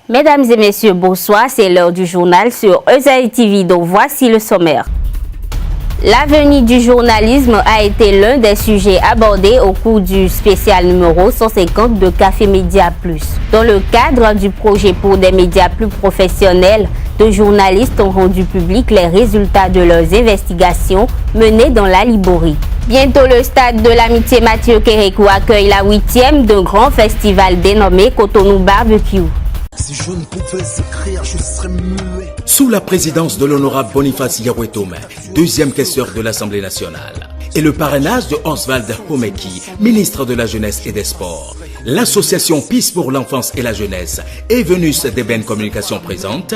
Mesdames et messieurs, bonsoir, c'est l'heure du journal sur Eusaïe TV, donc voici le sommaire. L'avenir du journalisme a été l'un des sujets abordés au cours du spécial numéro 150 de Café Média Plus. Dans le cadre du projet pour des médias plus professionnels, deux journalistes ont rendu public les résultats de leurs investigations menées dans la Liborie. Bientôt, le stade de l'amitié Mathieu Kérékou accueille la 8e d'un grand festival dénommé Cotonou Barbecue. Si je ne pouvais écrire, je serais muet. Sous la présidence de l'honorable Boniface Yarouetoumé, deuxième questeur de l'Assemblée nationale, et le parrainage de Oswald Homeki, ministre de la Jeunesse et des Sports, l'association Peace pour l'enfance et la jeunesse et Venus d'Eben Communication présente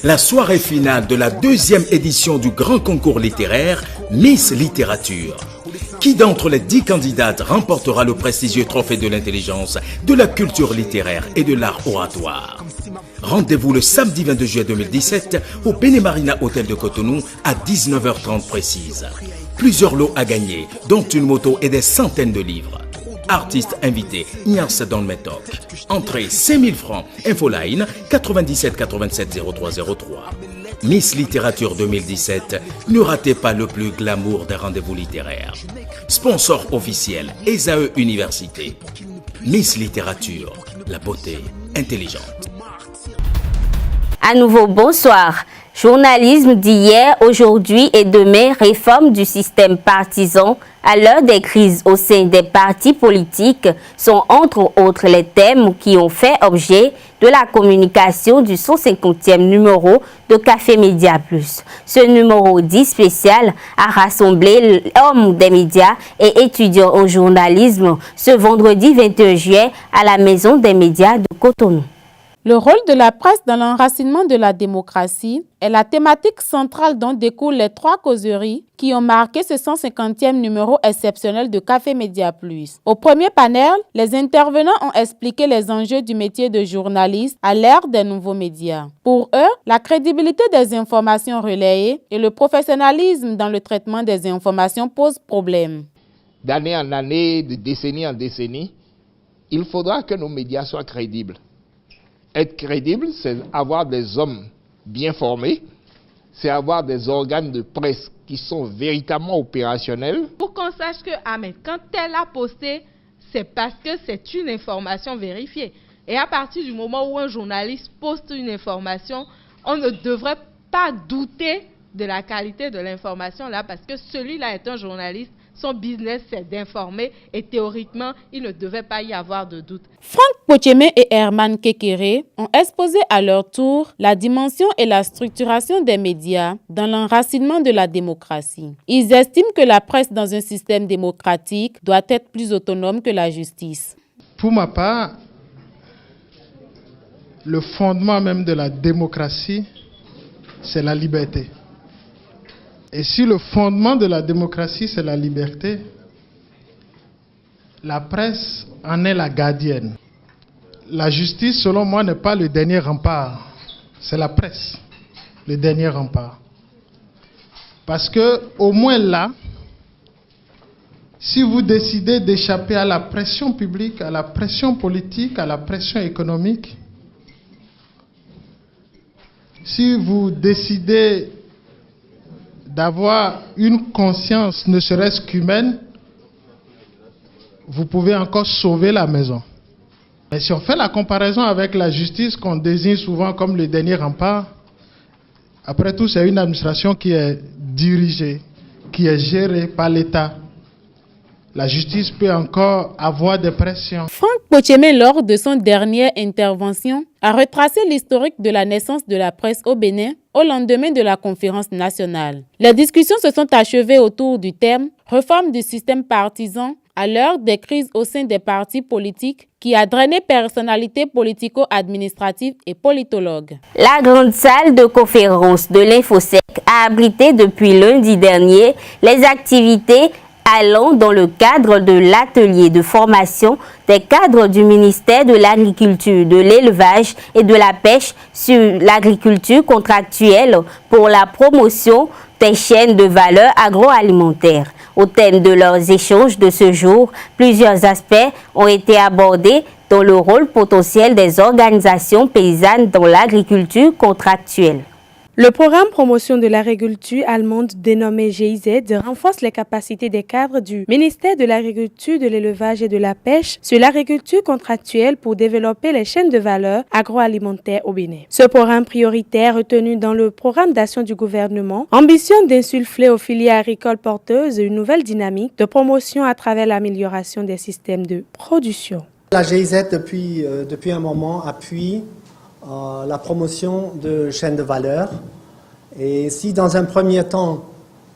la soirée finale de la deuxième édition du grand concours littéraire Miss Littérature. Qui d'entre les 10 candidates remportera le prestigieux trophée de l'intelligence, de la culture littéraire et de l'art oratoire? Rendez-vous le samedi 22 juillet 2017 au Benemarina Hôtel de Cotonou à 19h30 précise. Plusieurs lots à gagner, dont une moto et des centaines de livres. Artistes invités, Ignace Don Metok. Entrée 5000 francs. Infoline 97 87 0303. Miss Littérature 2017, ne ratez pas le plus glamour des rendez-vous littéraires. Sponsor officiel, ESAE Université. Miss Littérature, la beauté intelligente. À nouveau, bonsoir. Journalisme d'hier, aujourd'hui et demain, réforme du système partisan à l'heure des crises au sein des partis politiques sont entre autres les thèmes qui ont fait objet de la communication du 150e numéro de Café Média Plus. Ce numéro dit spécial a rassemblé l'homme des médias et étudiants en journalisme ce vendredi 21 juillet à la Maison des médias de Cotonou. Le rôle de la presse dans l'enracinement de la démocratie est la thématique centrale dont découlent les 3 causeries qui ont marqué ce 150e numéro exceptionnel de Café Média Plus. Au premier panel, les intervenants ont expliqué les enjeux du métier de journaliste à l'ère des nouveaux médias. Pour eux, la crédibilité des informations relayées et le professionnalisme dans le traitement des informations posent problème. D'année en année, de décennie en décennie, il faudra que nos médias soient crédibles. Être crédible, c'est avoir des hommes bien formés, c'est avoir des organes de presse qui sont véritablement opérationnels. Pour qu'on sache que, quand elle a posté, c'est parce que c'est une information vérifiée. Et à partir du moment où un journaliste poste une information, on ne devrait pas douter de la qualité de l'information là, parce que celui-là est un journaliste. Son business, c'est d'informer et théoriquement, il ne devait pas y avoir de doute. Franck Potiemé et Herman Kekere ont exposé à leur tour la dimension et la structuration des médias dans l'enracinement de la démocratie. Ils estiment que la presse dans un système démocratique doit être plus autonome que la justice. Pour ma part, le fondement même de la démocratie, c'est la liberté. Et si le fondement de la démocratie, c'est la liberté, la presse en est la gardienne. La justice, selon moi, n'est pas le dernier rempart. C'est la presse, le dernier rempart. Parce que, au moins là, si vous décidez d'échapper à la pression publique, à la pression politique, à la pression économique, si vous décidez d'avoir une conscience ne serait-ce qu'humaine, vous pouvez encore sauver la maison. Mais si on fait la comparaison avec la justice qu'on désigne souvent comme le dernier rempart, après tout c'est une administration qui est dirigée, qui est gérée par l'État. La justice peut encore avoir des pressions. Franck Potiemé, lors de son dernière intervention, a retracé l'historique de la naissance de la presse au Bénin au lendemain de la conférence nationale. Les discussions se sont achevées autour du thème « Réforme du système partisan à l'heure des crises au sein des partis politiques » qui a drainé personnalités politico-administratives et politologues. La grande salle de conférence de l'Infosec a abrité depuis lundi dernier les activités allant dans le cadre de l'atelier de formation des cadres du ministère de l'Agriculture, de l'Élevage et de la Pêche sur l'agriculture contractuelle pour la promotion des chaînes de valeur agroalimentaire. Au thème de leurs échanges de ce jour, plusieurs aspects ont été abordés, dont le rôle potentiel des organisations paysannes dans l'agriculture contractuelle. Le programme Promotion de l'agriculture allemande dénommé GIZ renforce les capacités des cadres du ministère de l'Agriculture, de l'Élevage et de la Pêche sur l'agriculture contractuelle pour développer les chaînes de valeur agroalimentaires au Bénin. Ce programme prioritaire retenu dans le programme d'action du gouvernement ambitionne d'insuffler aux filières agricoles porteuses une nouvelle dynamique de promotion à travers l'amélioration des systèmes de production. La GIZ depuis un moment appuie la promotion de chaînes de valeur. Et si dans un premier temps,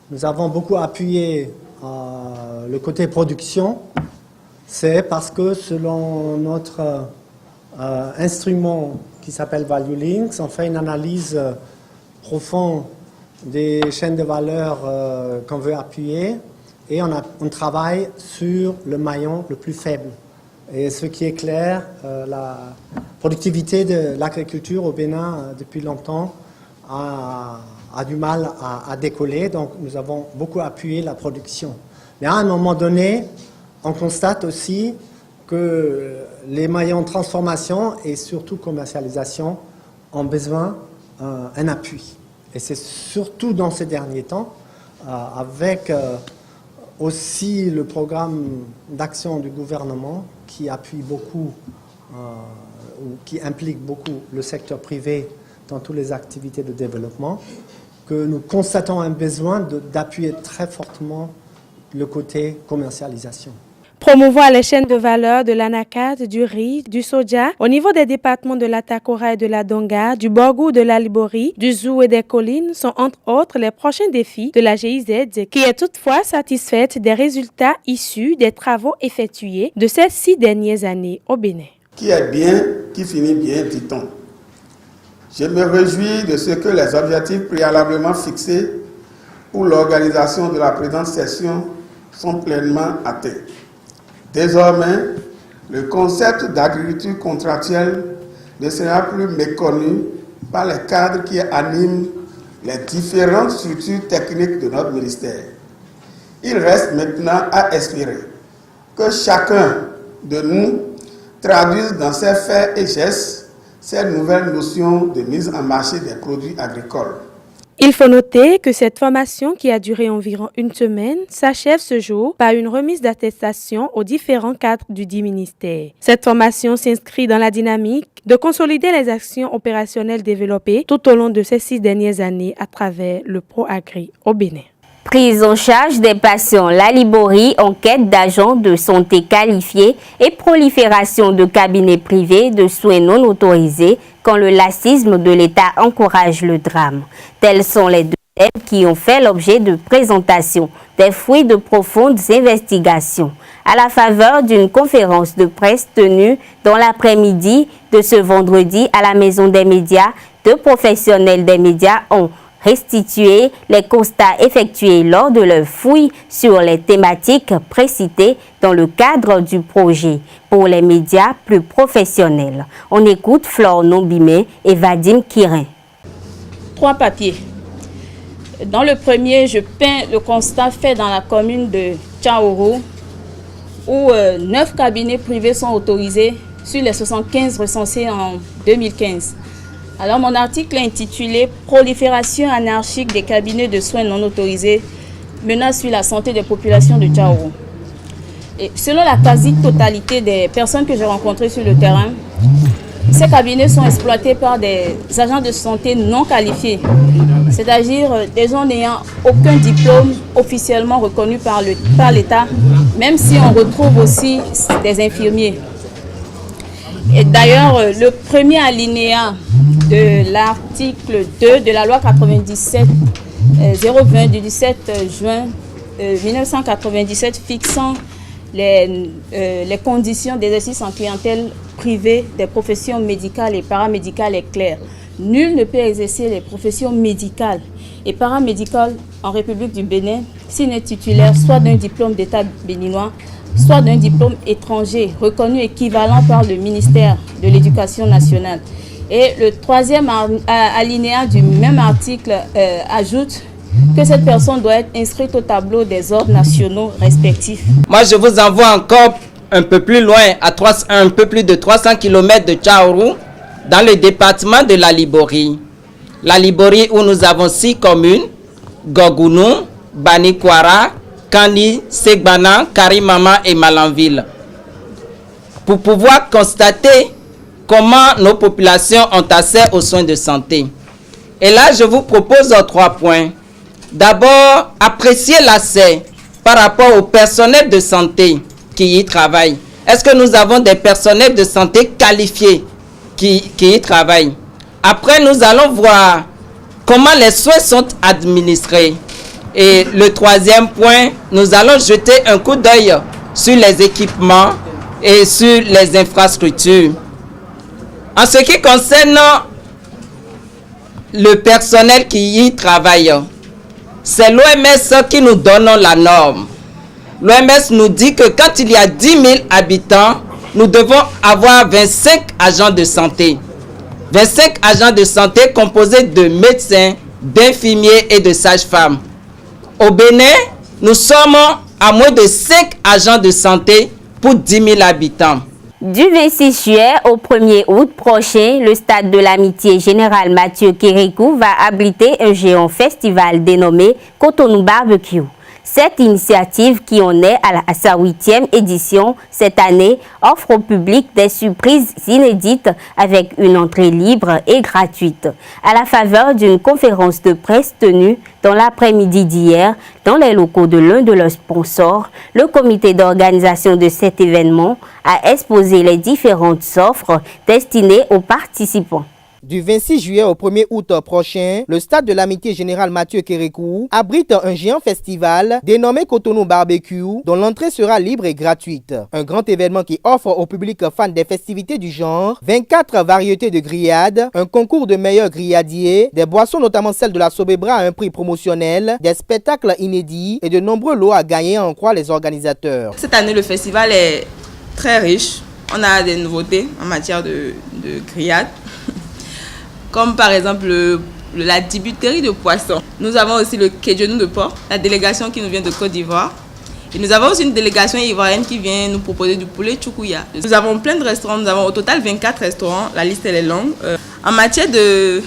nous avons beaucoup appuyé le côté production, c'est parce que selon notre instrument qui s'appelle Value Links, on fait une analyse profonde des chaînes de valeur qu'on veut appuyer et on travaille sur le maillon le plus faible. Et ce qui est clair, la productivité de l'agriculture au Bénin depuis longtemps a du mal à décoller, donc nous avons beaucoup appuyé la production. Mais à un moment donné, on constate aussi que les maillons de transformation et surtout commercialisation ont besoin d'un appui. Et c'est surtout dans ces derniers temps, avec aussi le programme d'action du gouvernement qui appuie beaucoup, ou qui implique beaucoup le secteur privé dans toutes les activités de développement, que nous constatons un besoin d'appuyer très fortement le côté commercialisation. Promouvoir les chaînes de valeur de l'anacarde, du riz, du soja au niveau des départements de la Takora et de la Donga, du Borgou, de la Libori, du Zou et des collines sont entre autres les prochains défis de la GIZ qui est toutefois satisfaite des résultats issus des travaux effectués de ces 6 dernières années au Bénin. Qui est bien, qui finit bien, dit-on. Je me réjouis de ce que les objectifs préalablement fixés pour l'organisation de la présente session sont pleinement atteints. Désormais, le concept d'agriculture contractuelle ne sera plus méconnu par les cadres qui animent les différentes structures techniques de notre ministère. Il reste maintenant à espérer que chacun de nous traduise dans ses faits et gestes ces nouvelles notions de mise en marché des produits agricoles. Il faut noter que cette formation, qui a duré environ une semaine, s'achève ce jour par une remise d'attestation aux différents cadres du dit ministère. Cette formation s'inscrit dans la dynamique de consolider les actions opérationnelles développées tout au long de ces 6 dernières années à travers le ProAgri au Bénin. Prise en charge des patients, la Libori en quête d'agents de santé qualifiés et prolifération de cabinets privés de soins non autorisés quand le laxisme de l'État encourage le drame. Tels sont les 2 thèmes qui ont fait l'objet de présentations, des fruits de profondes investigations. À la faveur d'une conférence de presse tenue dans l'après-midi de ce vendredi à la Maison des médias, 2 professionnels des médias ont restituer les constats effectués lors de leur fouille sur les thématiques précitées dans le cadre du projet pour les médias plus professionnels. On écoute Flore Nombimé et Vadim Kirin. 3 papiers. Dans le premier, je peins le constat fait dans la commune de Tchaoro où 9 cabinets privés sont autorisés sur les 75 recensés en 2015. Alors mon article est intitulé « Prolifération anarchique des cabinets de soins non autorisés, menace sur la santé des populations de Tchaoro ». Et selon la quasi-totalité des personnes que j'ai rencontrées sur le terrain, ces cabinets sont exploités par des agents de santé non qualifiés, c'est-à-dire des gens n'ayant aucun diplôme officiellement reconnu par l'État, même si on retrouve aussi des infirmiers. Et d'ailleurs, le premier alinéa de l'article 2 de la loi 97-020 du 17 juin 1997 fixant les conditions d'exercice en clientèle privée des professions médicales et paramédicales est clair. Nul ne peut exercer les professions médicales et paramédicales en République du Bénin s'il n'est titulaire soit d'un diplôme d'État béninois, soit d'un diplôme étranger reconnu équivalent par le ministère de l'Éducation nationale. Et le 3e alinéa du même article ajoute que cette personne doit être inscrite au tableau des ordres nationaux respectifs. Moi, je vous envoie encore un peu plus loin, un peu plus de 300 km de Tchaourou, dans le département de la Liborie. La Liborie où nous avons 6 communes, Gogounou, Banikwara, Kani, Segbana, Karimama et Malanville. Pour pouvoir constater comment nos populations ont accès aux soins de santé. Et là, je vous propose 3 points. D'abord, apprécier l'accès par rapport au personnel de santé qui y travaille. Est-ce que nous avons des personnels de santé qualifiés qui y travaillent? Après, nous allons voir comment les soins sont administrés. Et le 3e point, nous allons jeter un coup d'œil sur les équipements et sur les infrastructures. En ce qui concerne le personnel qui y travaille, c'est l'OMS qui nous donne la norme. L'OMS nous dit que quand il y a 10 000 habitants, nous devons avoir 25 agents de santé. 25 agents de santé composés de médecins, d'infirmiers et de sages-femmes. Au Bénin, nous sommes à moins de 5 agents de santé pour 10 000 habitants. Du 26 juillet au 1er août prochain, le stade de l'Amitié Général Mathieu Kérékou va abriter un géant festival dénommé Cotonou Barbecue. Cette initiative, qui en est à sa 8e édition cette année, offre au public des surprises inédites avec une entrée libre et gratuite. À la faveur d'une conférence de presse tenue dans l'après-midi d'hier, dans les locaux de l'un de leurs sponsors, le comité d'organisation de cet événement a exposé les différentes offres destinées aux participants. Du 26 juillet au 1er août prochain, le stade de l'Amitié Générale Mathieu Kérékou abrite un géant festival dénommé Cotonou Barbecue, dont l'entrée sera libre et gratuite. Un grand événement qui offre au public fan des festivités du genre 24 variétés de grillades, un concours de meilleurs grilladiers, des boissons notamment celles de la Sobebra à un prix promotionnel, des spectacles inédits et de nombreux lots à gagner, en croient les organisateurs. Cette année, le festival est très riche. On a des nouveautés en matière de grillades. Comme par exemple la dibuterie de poisson. Nous avons aussi le kédjenou de porc, la délégation qui nous vient de Côte d'Ivoire. Et nous avons aussi une délégation ivoirienne qui vient nous proposer du poulet choukouya. Nous avons plein de restaurants, nous avons au total 24 restaurants, la liste elle est longue. En matière de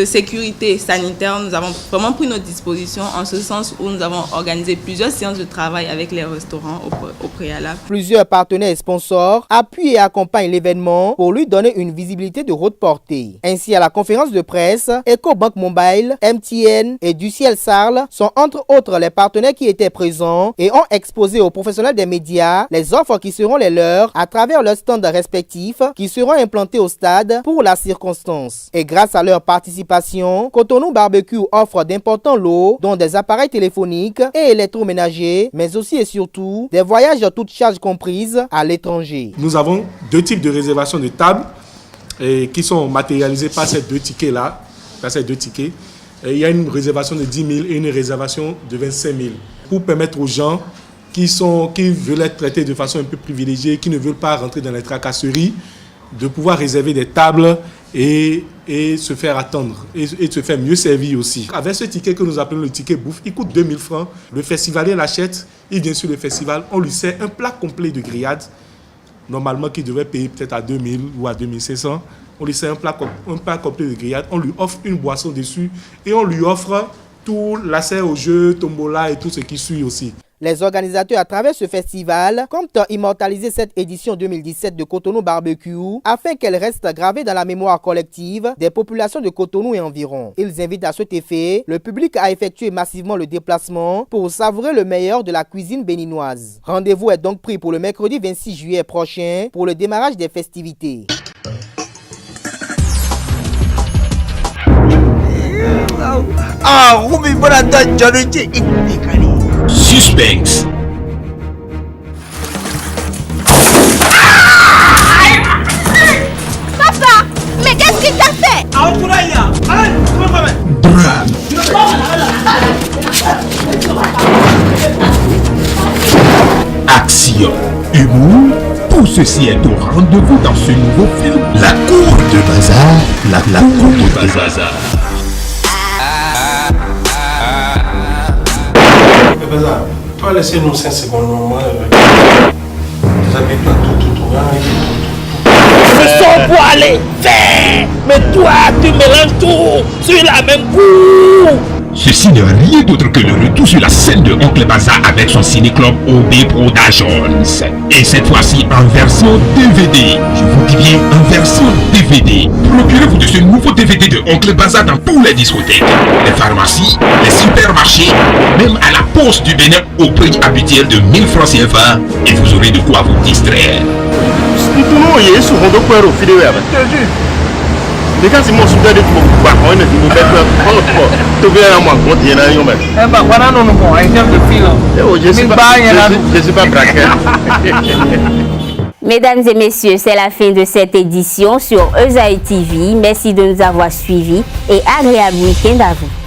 sécurité sanitaire, nous avons vraiment pris nos dispositions en ce sens où nous avons organisé plusieurs séances de travail avec les restaurants au préalable. Plusieurs partenaires et sponsors appuient et accompagnent l'événement pour lui donner une visibilité de haute portée. Ainsi, à la conférence de presse, EcoBank Mobile, MTN et Duciel Sarl sont entre autres les partenaires qui étaient présents et ont exposé aux professionnels des médias les offres qui seront les leurs à travers leurs stands respectifs qui seront implantés au stade pour la circonstance. Et grâce à leur participation, Cotonou Barbecue offre d'importants lots, dont des appareils téléphoniques et électroménagers, mais aussi et surtout des voyages toutes charges comprises à l'étranger. Nous avons 2 types de réservations de tables qui sont matérialisées par ces 2 tickets-là. Il y a une réservation de 10 000 et une réservation de 25 000 pour permettre aux gens qui veulent être traités de façon un peu privilégiée, qui ne veulent pas rentrer dans les tracasseries, de pouvoir réserver des tables et se faire attendre et se faire mieux servir aussi. Avec ce ticket que nous appelons le ticket bouffe, il coûte 2000 francs. Le festivalier l'achète, il vient sur le festival, on lui sert un plat complet de grillades, normalement qu'il devrait payer peut-être à 2000 ou à 2500. On lui sert un plat complet de grillades, on lui offre une boisson dessus et on lui offre tout l'accès au jeu, tombola et tout ce qui suit aussi. Les organisateurs à travers ce festival comptent immortaliser cette édition 2017 de Cotonou Barbecue afin qu'elle reste gravée dans la mémoire collective des populations de Cotonou et environ. Ils invitent à cet effet le public à effectuer massivement le déplacement pour savourer le meilleur de la cuisine béninoise. Rendez-vous est donc pris pour le mercredi 26 juillet prochain pour le démarrage des festivités. Suspense. Papa, mais qu'est-ce qu'il t'a fait? Drame. Action. Humour. Tout ceci est au rendez-vous dans ce nouveau film. La cour de bazar. La cour de bazar. Baza, toi laissez-nous 5 secondes, moi, vous avez pas tout. Je sors pour aller faire, mais toi tu mélanges tout sur la même coup. Ceci n'est rien d'autre que le retour sur la scène de Oncle Baza avec son ciné-club OB Productions. Et cette fois-ci en version DVD. Je vous dis bien en version DVD. Procurez-vous de ce nouveau DVD de Oncle Baza dans tous les discothèques, les pharmacies, les supermarchés, même à la poste du Bénin au prix habituel de 1000 francs CFA. Et vous aurez de quoi vous distraire. Mesdames et messieurs, c'est la fin de cette édition sur Esaïe TV. Merci de nous avoir suivis et agréable week-end à vous.